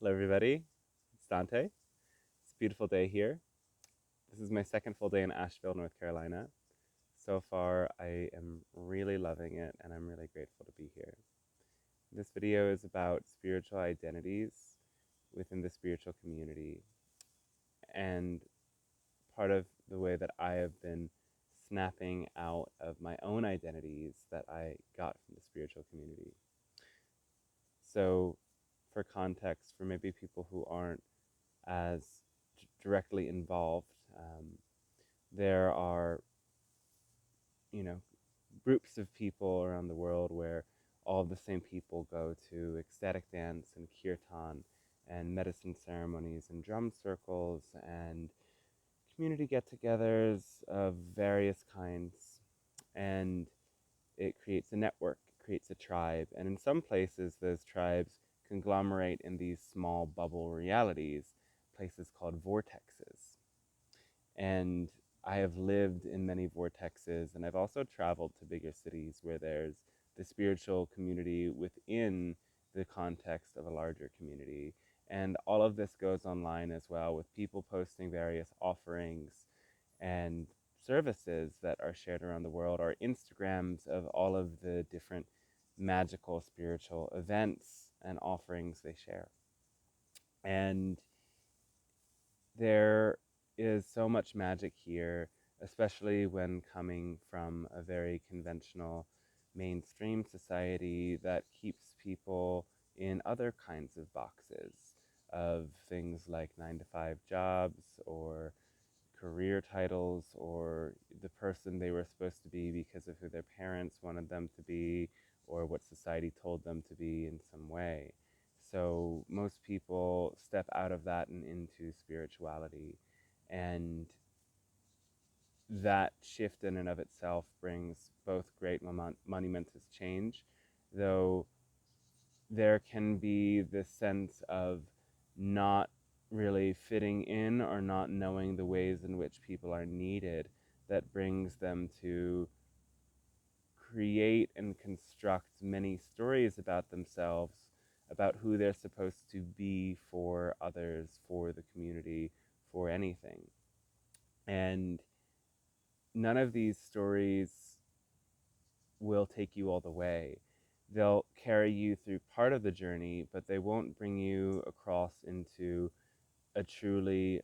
Hello, everybody. It's Dante. It's a beautiful day here. This is my second full day in Asheville, North Carolina. So far, I am really loving it, and I'm really grateful to be here. This video is about spiritual identities within the spiritual community, and part of the way that I have been snapping out of my own identities that I got from the spiritual community. So, for context, for maybe people who aren't as directly involved, there are, you know, groups of people around the world where all the same people go to ecstatic dance and kirtan and medicine ceremonies and drum circles and community get-togethers of various kinds, and it creates a network, it creates a tribe, and in some places those tribes conglomerate in these small bubble realities, places called vortexes. And I have lived in many vortexes, and I've also traveled to bigger cities where there's the spiritual community within the context of a larger community. And all of this goes online as well, with people posting various offerings and services that are shared around the world, or Instagrams of all of the different magical spiritual events and offerings they share. And there is so much magic here, especially when coming from a very conventional mainstream society that keeps people in other kinds of boxes of things like 9-to-5 jobs or career titles or the person they were supposed to be because of who their parents wanted them to be or what society told them to be in some way. So most people step out of that and into spirituality. And that shift in and of itself brings both great monumentous change, though there can be this sense of not really fitting in or not knowing the ways in which people are needed that brings them to create and construct many stories about themselves, about who they're supposed to be for others, for the community, for anything. And none of these stories will take you all the way. They'll carry you through part of the journey, but they won't bring you across into a truly,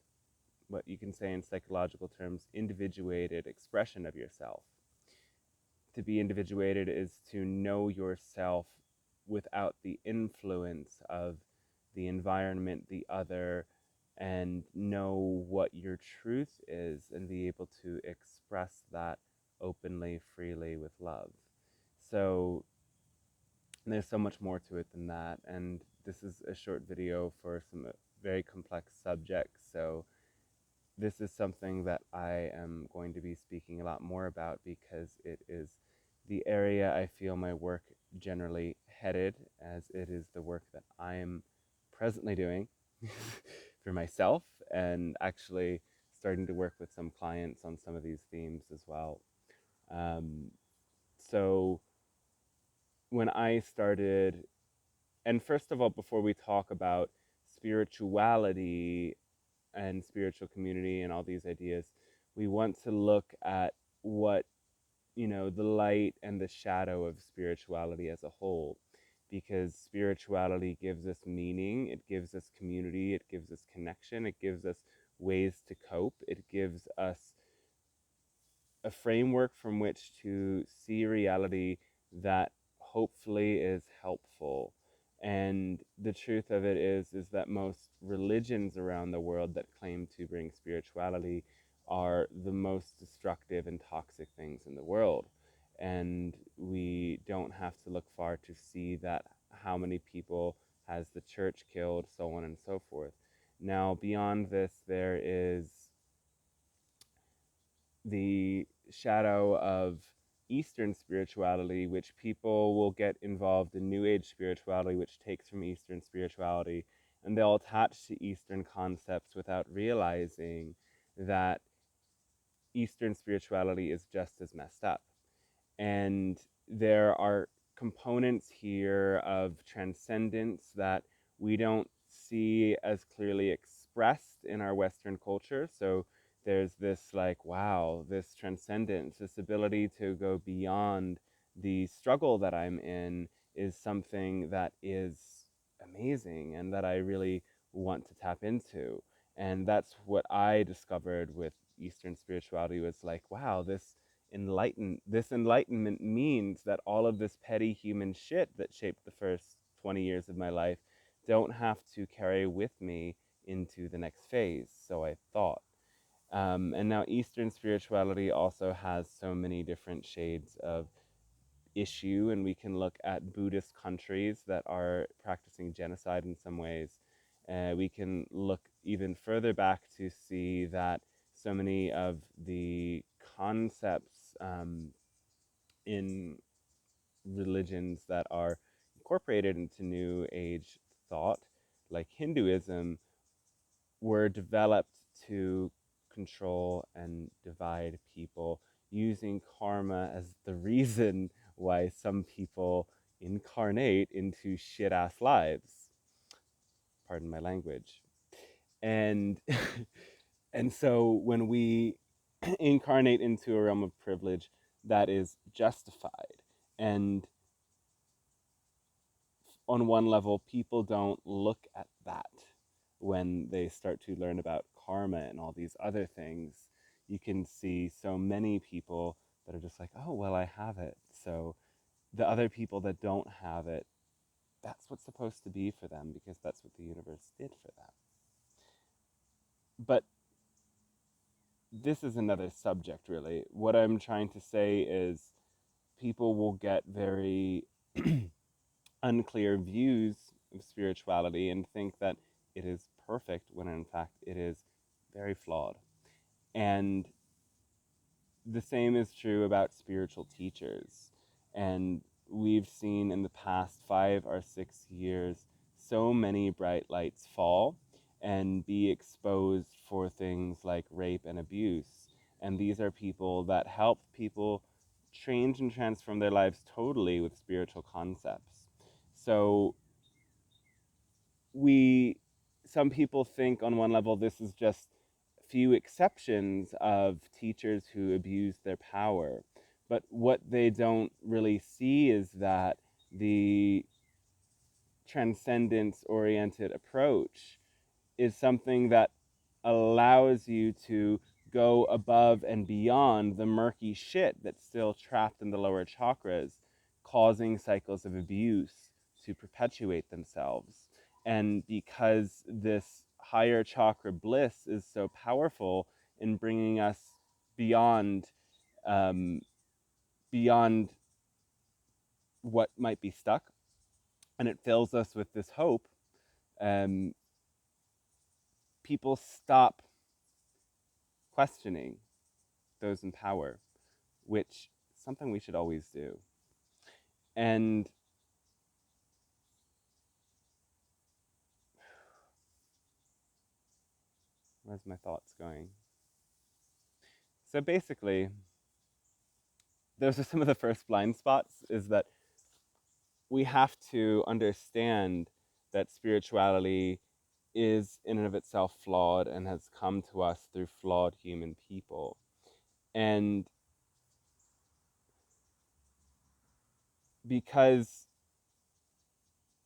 what you can say in psychological terms, individuated expression of yourself. To be individuated is to know yourself without the influence of the environment, the other, and know what your truth is and be able to express that openly, freely, with love. So there's so much more to it than that, and this is a short video for some very complex subjects, so this is something that I am going to be speaking a lot more about because it is the area I feel my work generally headed, as it is the work that I am presently doing for myself, and actually starting to work with some clients on some of these themes as well. So when I started, and first of all, before we talk about spirituality and spiritual community and all these ideas, we want to look at what, the light and the shadow of spirituality as a whole, because spirituality gives us meaning, it gives us community, it gives us connection, it gives us ways to cope, it gives us a framework from which to see reality that hopefully is helpful. And the truth of it is that most religions around the world that claim to bring spirituality are the most destructive and toxic things in the world. And we don't have to look far to see that how many people has the church killed, so on and so forth. Now, beyond this, there is the shadow of Eastern spirituality, which people will get involved in New Age spirituality, which takes from Eastern spirituality, and they'll attach to Eastern concepts without realizing that Eastern spirituality is just as messed up. And there are components here of transcendence that we don't see as clearly expressed in our Western culture. So there's this like, wow, this transcendence, this ability to go beyond the struggle that I'm in is something that is amazing and that I really want to tap into. And that's what I discovered with Eastern spirituality was like, wow, this enlightenment means that all of this petty human shit that shaped the first 20 years of my life don't have to carry with me into the next phase. So I thought. And now Eastern spirituality also has so many different shades of issue, and we can look at Buddhist countries that are practicing genocide in some ways. We can look even further back to see that so many of the concepts in religions that are incorporated into New Age thought, like Hinduism, were developed to control and divide people using karma as the reason why some people incarnate into shit ass lives. Pardon my language. And and so when we incarnate into a realm of privilege, that is justified. And on one level, people don't look at that when they start to learn about karma and all these other things. You can see so many people that are just like, oh, well, I have it. So the other people that don't have it, that's what's supposed to be for them because that's what the universe did for them. But this is another subject, really. What I'm trying to say is people will get very unclear views of spirituality and think that it is perfect when in fact it is very flawed. And the same is true about spiritual teachers. And we've seen in the past 5 or 6 years so many bright lights fall and be exposed for things like rape and abuse. And these are people that help people change and transform their lives totally with spiritual concepts. So some people think on one level this is just few exceptions of teachers who abuse their power. But what they don't really see is that the transcendence oriented approach is something that allows you to go above and beyond the murky shit that's still trapped in the lower chakras, causing cycles of abuse to perpetuate themselves. And because this higher chakra bliss is so powerful in bringing us beyond um, beyond what might be stuck, and it fills us with this hope, um, people stop questioning those in power, which is something we should always do. And where's my thoughts going? So basically, those are some of the first blind spots, is that we have to understand that spirituality is in and of itself flawed and has come to us through flawed human people. And because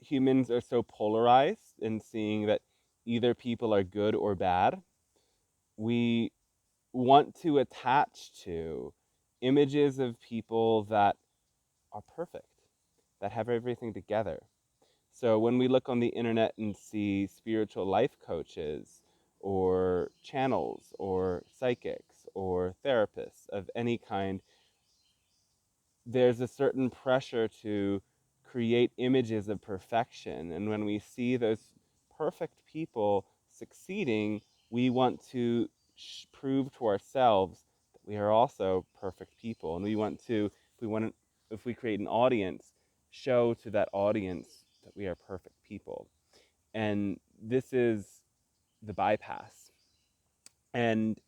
humans are so polarized in seeing that either people are good or bad, we want to attach to images of people that are perfect, that have everything together. So when we look on the internet and see spiritual life coaches or channels or psychics or therapists of any kind, there's a certain pressure to create images of perfection. And when we see those perfect people succeeding, we want to prove to ourselves that we are also perfect people. And we want to, if we create an audience, show to that audience that we are perfect people. And this is the bypass. And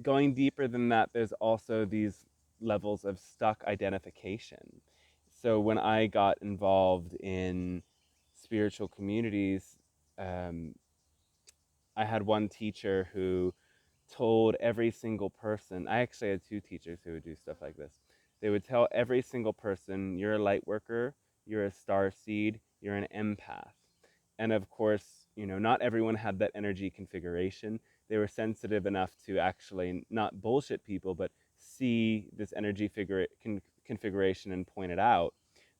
going deeper than that, there's also these levels of stuck identification. So when I got involved in spiritual communities, um, I had one teacher who told every single person, I actually had two teachers who would do stuff like this. They would tell every single person, you're a light worker, you're a star seed, you're an empath. And of course, not everyone had that energy configuration. They were sensitive enough to actually not bullshit people, but see this energy configuration and point it out.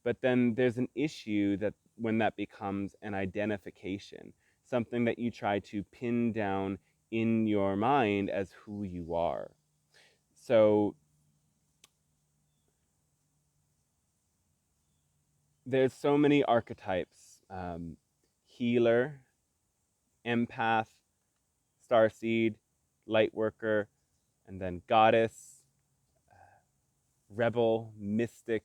But then there's an issue that when that becomes an identification, something that you try to pin down in your mind as who you are. So there's so many archetypes: healer, empath, starseed, lightworker, and then goddess, rebel, mystic,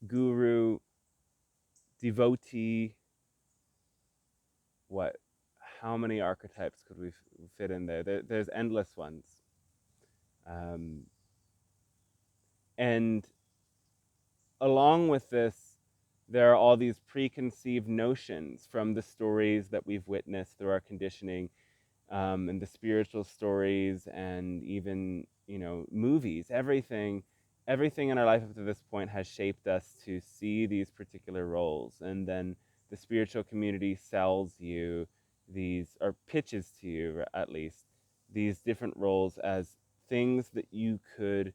guru, devotee. What? How many archetypes could we fit in there? There's endless ones. Um, and along with this, there are all these preconceived notions from the stories that we've witnessed through our conditioning, and the spiritual stories, and even movies. Everything in our life up to this point has shaped us to see these particular roles, and then the spiritual community sells you these, or pitches to you at least, these different roles as things that you could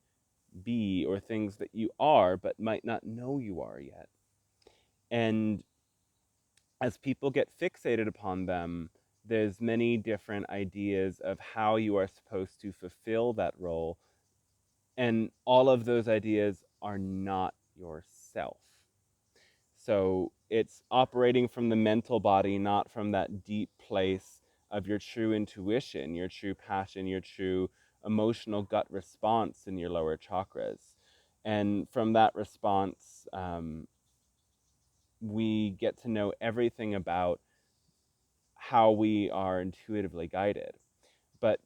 be, or things that you are but might not know you are yet. And as people get fixated upon them, there's many different ideas of how you are supposed to fulfill that role, and all of those ideas are not yourself. So it's operating from the mental body, not from that deep place of your true intuition, your true passion, your true emotional gut response in your lower chakras. And from that response, we get to know everything about how we are intuitively guided. But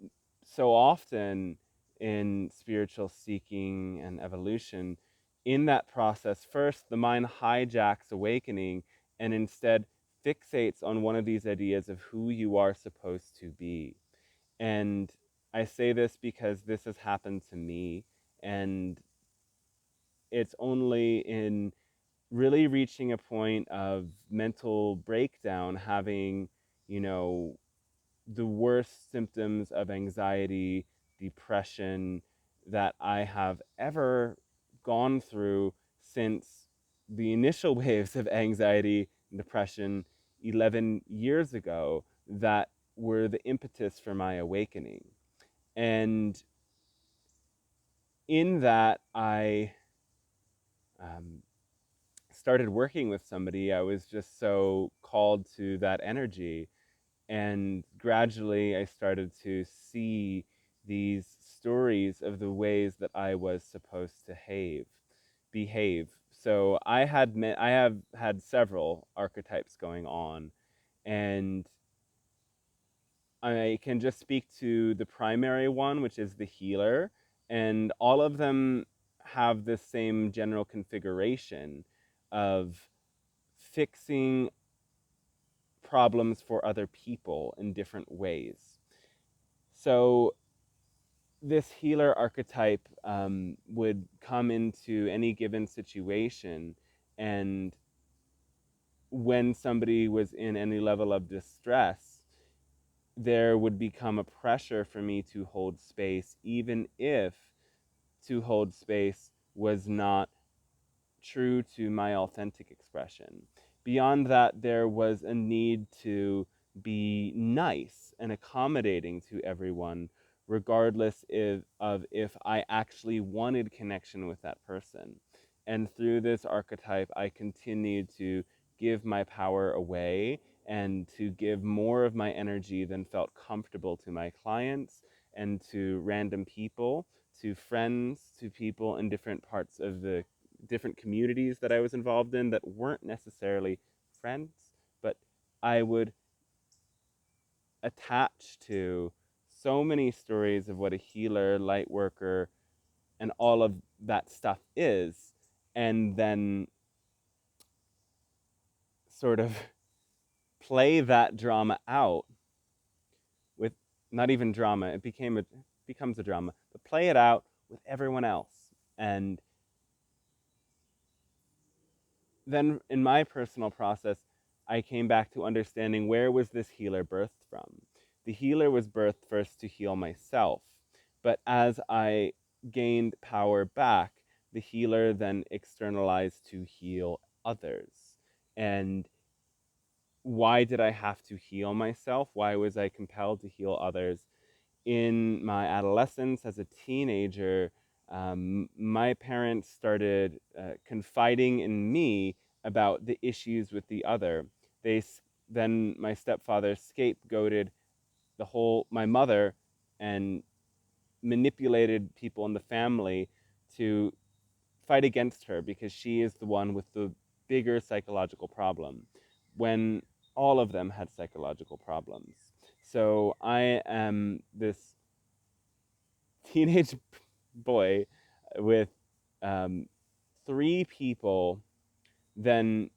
so often in spiritual seeking and evolution, in that process, first the mind hijacks awakening and instead fixates on one of these ideas of who you are supposed to be. And I say this because this has happened to me, and it's only in really reaching a point of mental breakdown, having, you know, the worst symptoms of anxiety, depression that I have ever gone through since the initial waves of anxiety and depression 11 years ago, that were the impetus for my awakening. And in that, I um, started working with somebody. I was just so called to that energy. And gradually, I started to see these stories of the ways that I was supposed to behave. So I have had several archetypes going on, and I can just speak to the primary one, which is the healer, and all of them have the same general configuration of fixing problems for other people in different ways. So this healer archetype would come into any given situation, and when somebody was in any level of distress, there would become a pressure for me to hold space, even if to hold space was not true to my authentic expression. Beyond that, there was a need to be nice and accommodating to everyone, regardless of if I actually wanted connection with that person. And through this archetype, I continued to give my power away and to give more of my energy than felt comfortable to my clients and to random people, to friends, to people in different parts of the different communities that I was involved in that weren't necessarily friends, but I would attach to so many stories of what a healer, light worker, and all of that stuff is, and then sort of play that drama out with, not even drama, becomes a drama, but play it out with everyone else. And then in my personal process, I came back to understanding, where was this healer birthed from? The healer was birthed first to heal myself. But as I gained power back, the healer then externalized to heal others. And why did I have to heal myself? Why was I compelled to heal others? In my adolescence, as a teenager, my parents started confiding in me about the issues with the other. Then my stepfather scapegoated my mother, and manipulated people in the family to fight against her because she is the one with the bigger psychological problem, when all of them had psychological problems. So I am this teenage boy with um, three people then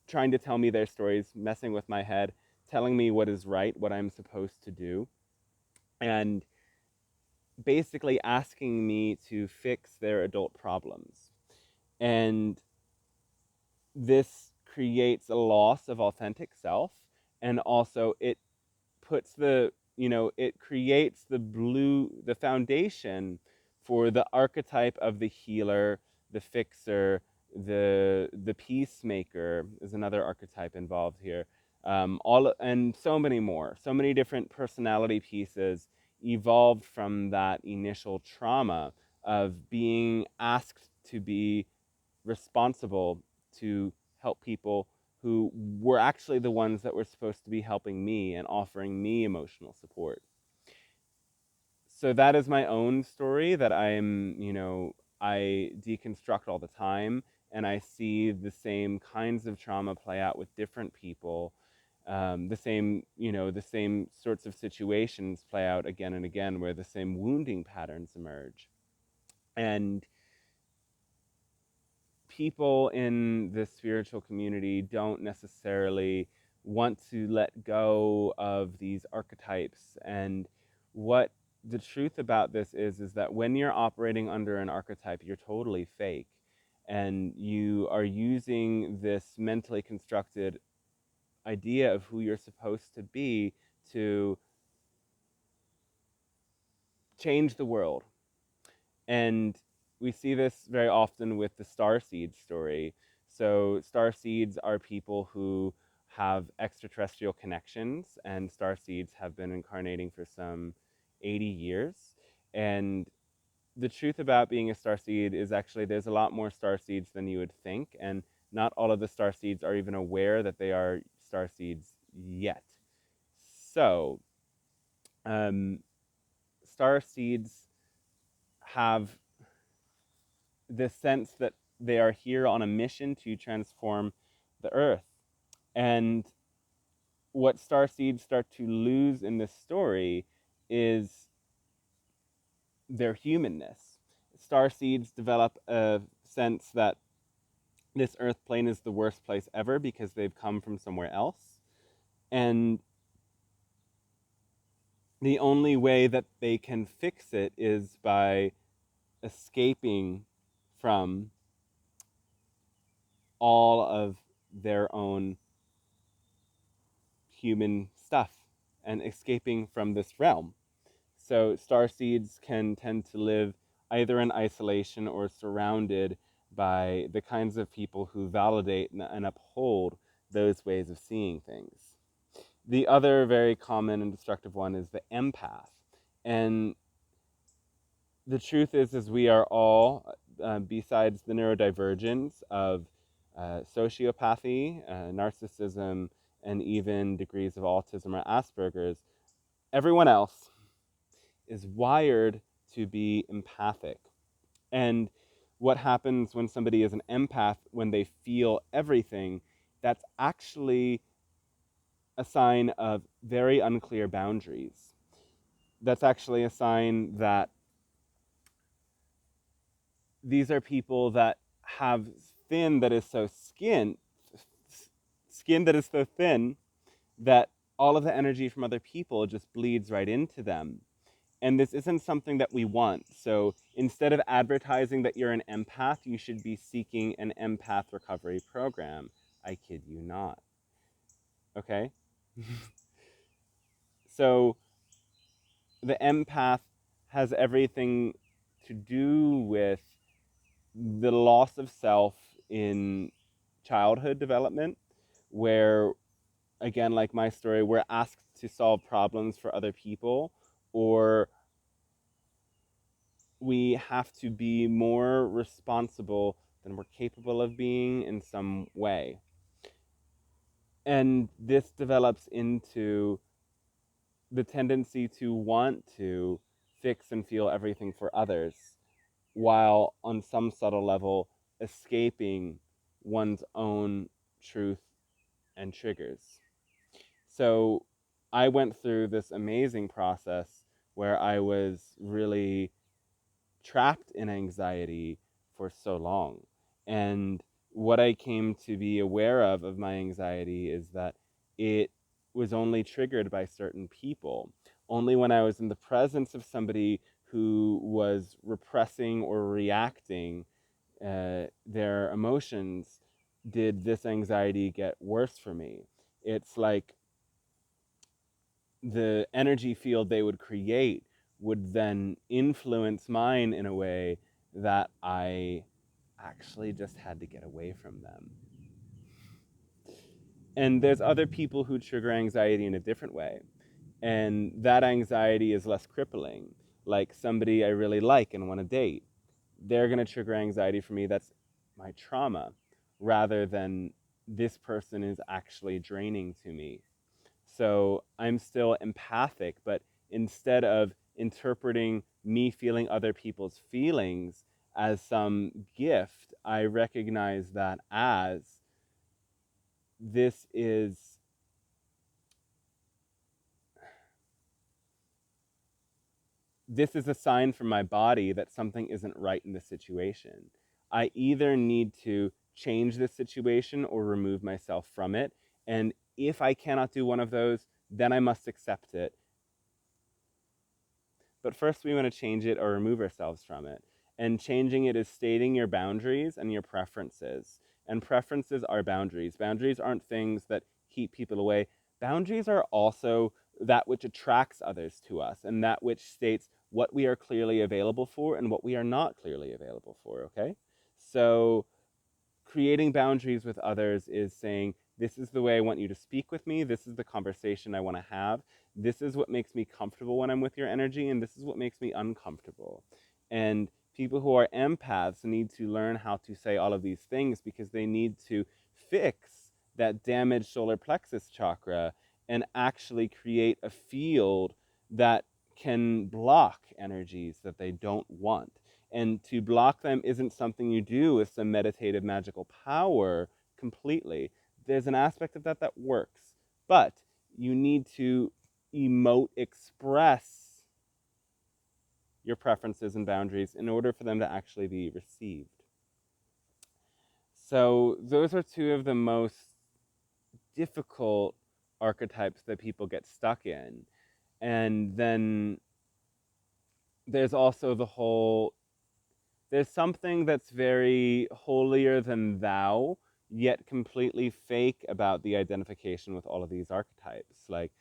trying to tell me their stories, messing with my head, telling me what is right, what I'm supposed to do, and basically asking me to fix their adult problems. And this creates a loss of authentic self, and also it puts it creates the foundation for the archetype of the healer, the fixer, the peacemaker is another archetype involved here. And so many more, so many different personality pieces evolved from that initial trauma of being asked to be responsible to help people who were actually the ones that were supposed to be helping me and offering me emotional support. So that is my own story that I deconstruct all the time, and I see the same kinds of trauma play out with different people. The same sorts of situations play out again and again, where the same wounding patterns emerge. And people in the spiritual community don't necessarily want to let go of these archetypes. And what the truth about this is that when you're operating under an archetype, you're totally fake. And you are using this mentally constructed idea of who you're supposed to be to change the world. And we see this very often with the starseed story. So starseeds are people who have extraterrestrial connections, and starseeds have been incarnating for some 80 years. And the truth about being a starseed is actually there's a lot more starseeds than you would think, and not all of the starseeds are even aware that they are starseeds yet. So, starseeds have this sense that they are here on a mission to transform the earth. And what starseeds start to lose in this story is their humanness. Starseeds develop a sense that this earth plane is the worst place ever because they've come from somewhere else. And the only way that they can fix it is by escaping from all of their own human stuff and escaping from this realm. So starseeds can tend to live either in isolation or surrounded by the kinds of people who validate and uphold those ways of seeing things. The other very common and destructive one is the empath. And the truth is we are all, besides the neurodivergence of sociopathy, narcissism, and even degrees of autism or Asperger's, everyone else is wired to be empathic. And what happens when somebody is an empath, when they feel everything, that's actually a sign of very unclear boundaries. That's actually a sign that these are people that have skin that is so skin that is so thin that all of the energy from other people just bleeds right into them. And this isn't something that we want. So instead of advertising that you're an empath, you should be seeking an empath recovery program. I kid you not. Okay? So the empath has everything to do with the loss of self in childhood development, where, again, like my story, we're asked to solve problems for other people, or we have to be more responsible than we're capable of being in some way. And this develops into the tendency to want to fix and feel everything for others, while on some subtle level escaping one's own truth and triggers. So I went through this amazing process where I was really trapped in anxiety for so long. And what I came to be aware of my anxiety is that it was only triggered by certain people. Only when I was in the presence of somebody who was repressing or reacting their emotions did this anxiety get worse for me. It's like the energy field they would create would then influence mine in a way that I actually just had to get away from them. And there's other people who trigger anxiety in a different way. And that anxiety is less crippling. Like somebody I really like and want to date, they're going to trigger anxiety for me. That's my trauma, rather than this person is actually draining to me. So I'm still empathic, but instead of interpreting me feeling other people's feelings as some gift, I recognize that as this is a sign from my body that something isn't right in the situation. I either need to change the situation or remove myself from it. And if I cannot do one of those, then I must accept it. But first, we want to change it or remove ourselves from it. And changing it is stating your boundaries and your preferences. And preferences are boundaries. Boundaries aren't things that keep people away. Boundaries are also that which attracts others to us and that which states what we are clearly available for and what we are not clearly available for, okay? So creating boundaries with others is saying, this is the way I want you to speak with me. This is the conversation I want to have. This is what makes me comfortable when I'm with your energy, and this is what makes me uncomfortable. And people who are empaths need to learn how to say all of these things because they need to fix that damaged solar plexus chakra and actually create a field that can block energies that they don't want. And to block them isn't something you do with some meditative magical power completely. There's an aspect of that that works, but you need to express your preferences and boundaries in order for them to actually be received. So those are two of the most difficult archetypes that people get stuck in. And then there's also there's something that's very holier than thou, yet completely fake about the identification with all of these archetypes. Like,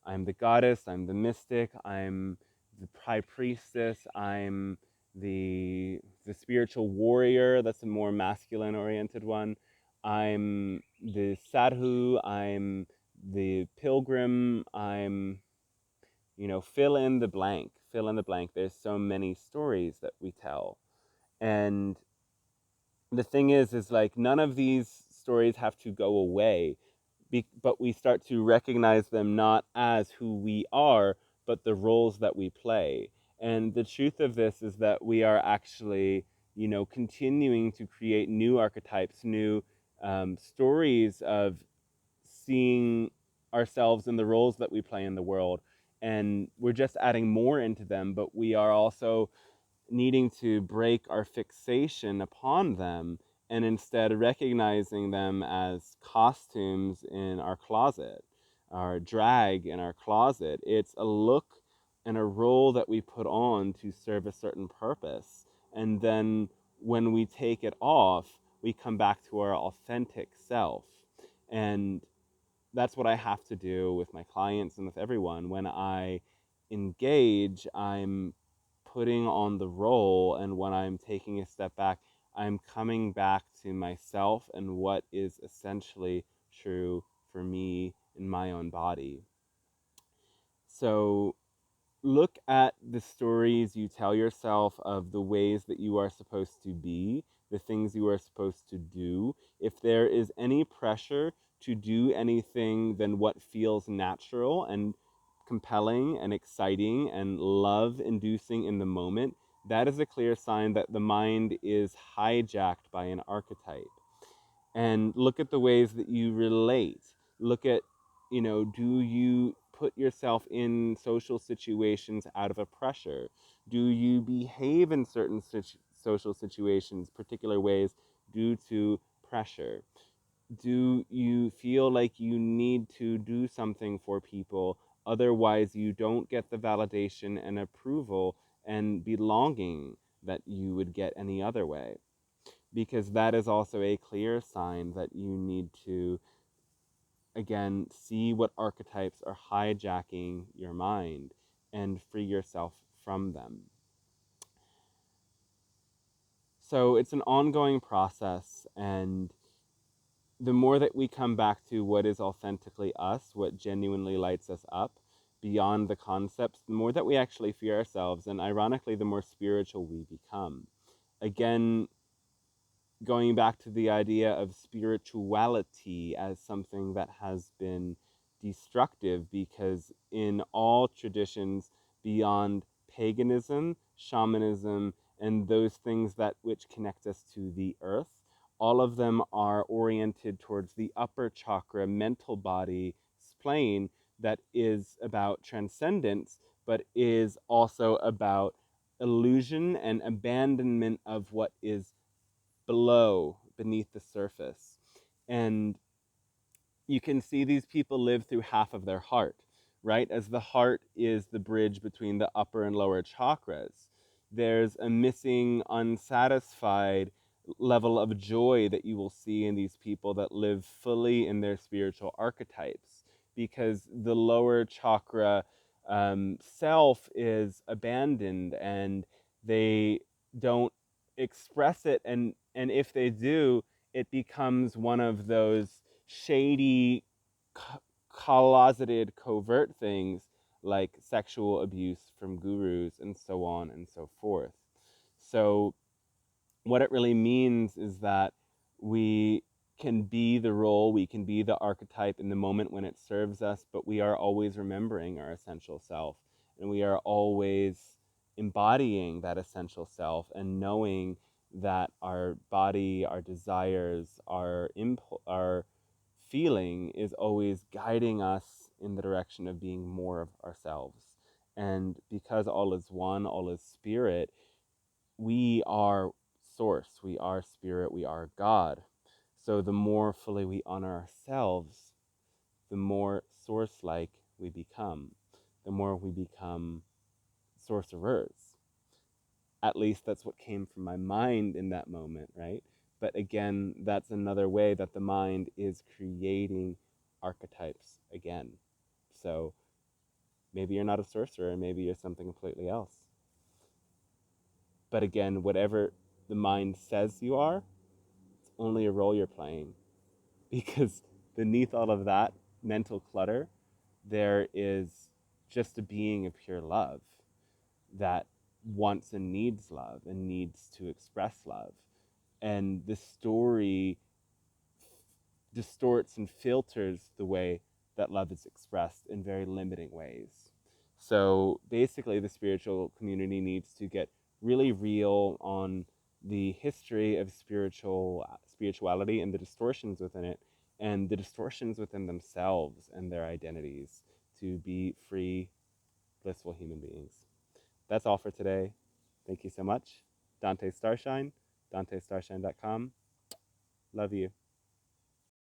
I'm the goddess, I'm the mystic, I'm the high priestess, I'm the spiritual warrior, that's a more masculine oriented one. I'm the sadhu, I'm the pilgrim, I'm, fill in the blank, fill in the blank. There's so many stories that we tell. And the thing is like none of these stories have to go away, but we start to recognize them not as who we are, but the roles that we play. And the truth of this is that we are actually, continuing to create new archetypes, new stories of seeing ourselves in the roles that we play in the world. And we're just adding more into them, but we are also needing to break our fixation upon them and instead recognizing them as costumes in our closet, our drag in our closet. It's a look and a role that we put on to serve a certain purpose. And then when we take it off, we come back to our authentic self. And that's what I have to do with my clients and with everyone. When I engage, I'm putting on the role, and when I'm taking a step back, I'm coming back to myself and what is essentially true for me in my own body. So look at the stories you tell yourself of the ways that you are supposed to be, the things you are supposed to do. If there is any pressure to do anything than what feels natural and compelling and exciting and love inducing in the moment, that is a clear sign that the mind is hijacked by an archetype. And look at the ways that you relate. Look at, do you put yourself in social situations out of a pressure? Do you behave in certain social situations, particular ways, due to pressure? Do you feel like you need to do something for people, otherwise you don't get the validation and approval and belonging that you would get any other way? Because that is also a clear sign that you need to, again, see what archetypes are hijacking your mind and free yourself from them. So it's an ongoing process, and the more that we come back to what is authentically us, what genuinely lights us up beyond the concepts, the more that we actually free ourselves, and ironically, the more spiritual we become. Again, going back to the idea of spirituality as something that has been destructive, because in all traditions beyond paganism, shamanism, and those things that which connect us to the earth, all of them are oriented towards the upper chakra mental body plane that is about transcendence, but is also about illusion and abandonment of what is beneath the surface. And you can see these people live through half of their heart, right? As the heart is the bridge between the upper and lower chakras, there's a missing, unsatisfied level of joy that you will see in these people that live fully in their spiritual archetypes, because the lower chakra self is abandoned and they don't express it. And if they do, it becomes one of those shady, closeted, covert things like sexual abuse from gurus and so on and so forth. So what it really means is that we can be the role, we can be the archetype in the moment when it serves us, but we are always remembering our essential self, and we are always embodying that essential self and knowing that our body, our desires, our feeling is always guiding us in the direction of being more of ourselves. And because all is one, all is spirit, we are source, we are spirit, we are God. So the more fully we honor ourselves, the more source like we become, the more we become sorcerers. At least that's what came from my mind in that moment, right? But again, that's another way that the mind is creating archetypes again. So maybe you're not a sorcerer, maybe you're something completely else. But again, whatever the mind says you are, it's only a role you're playing. Because beneath all of that mental clutter, there is just a being of pure love that wants and needs love and needs to express love. And the story distorts and filters the way that love is expressed in very limiting ways. So basically, the spiritual community needs to get really real on the history of spirituality and the distortions within it, and the distortions within themselves and their identities, to be free, blissful human beings. That's all for today. Thank you so much. Dante Starshine, dantestarshine.com. Love you.